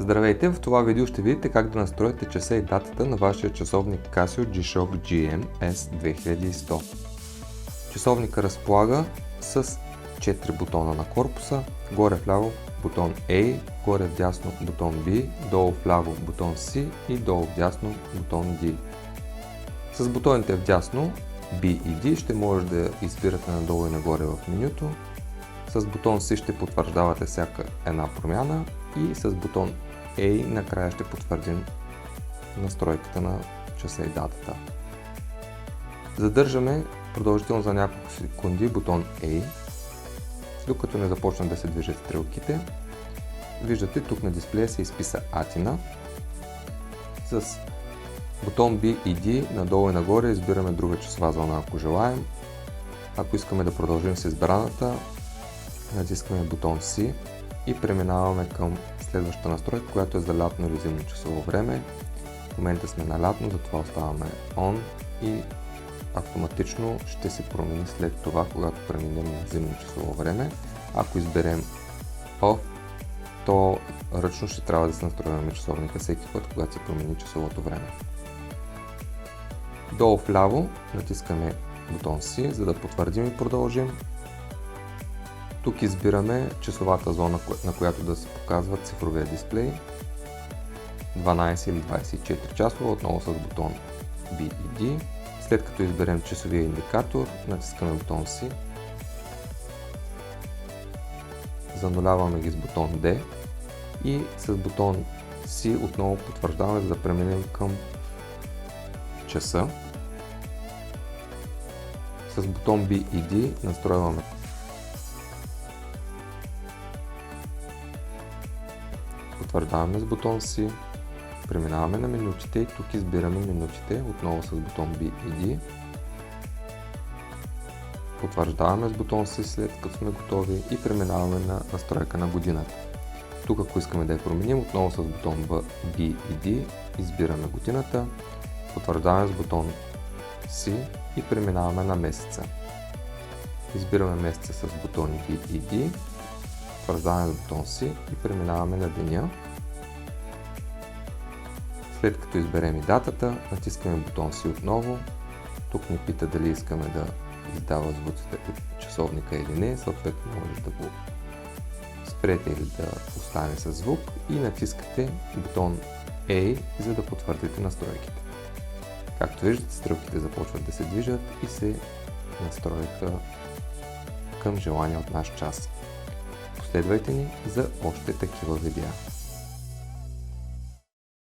Здравейте! В това видео ще видите как да настроите часа и датата на вашия часовник Casio G-Shock GM S2100. Часовника разполага с 4 бутона на корпуса, горе вляво бутон A, горе вдясно бутон B, долу вляво бутон C и долу вдясно бутон D. С бутоните вдясно B и D ще може да избирате надолу и нагоре в менюто. С бутон C ще потвърждавате всяка една промяна и с бутон A накрая ще потвърдим настройката на часа и датата. Задържаме продължително за няколко секунди бутон A, докато не започнат да се движат стрелките. Виждате, тук на дисплея се изписа Атина. С бутон B и D надолу и нагоре избираме друга часова зона, ако желаем. Ако искаме да продължим с избраната, натискаме бутон C и преминаваме към следващата настройка, която е за лятно или зимно часово време. В момента сме на лятно, затова оставаме ON и автоматично ще се промени след това, когато преминем на зимно часово време. Ако изберем OFF, то ръчно ще трябва да се настрояваме часовника всеки път, когато се промени часовото време. Долу вляво натискаме бутон C, за да потвърдим и продължим. Тук избираме часовата зона, на която да се показва цифровия дисплей. 12 или 24 часова, отново с бутон B и D. След като изберем часовия индикатор, натискаме бутон C. Зануляваме ги с бутон D и с бутон C отново потвърждаваме, за да преминем към часа. С бутон B и D настройваме потвърждаваме с бутон C, преминаваме на минутите и тук избираме минутите, отново с бутон B и D. Потвърждаваме с бутон C след като сме готови и преминаваме на настройка на годината. Тук ако искаме да я променим, отново с бутон B и D избираме годината, потвърждаваме с бутон C и преминаваме на месеца. Избираме месеца с бутони B и D. Потвърждаваме с бутон C и преминаваме на деня. След като изберем и датата, натискаме бутон C отново. Тук ни пита дали искаме да издава звуците от часовника или не, съответно може да го спрете или да остане с звук и натискате бутон A, за да потвърдите настройките. Както виждате, стрелките започват да се движат и се настроиха към желания от наш час. Последвайте ни за още такива видеа.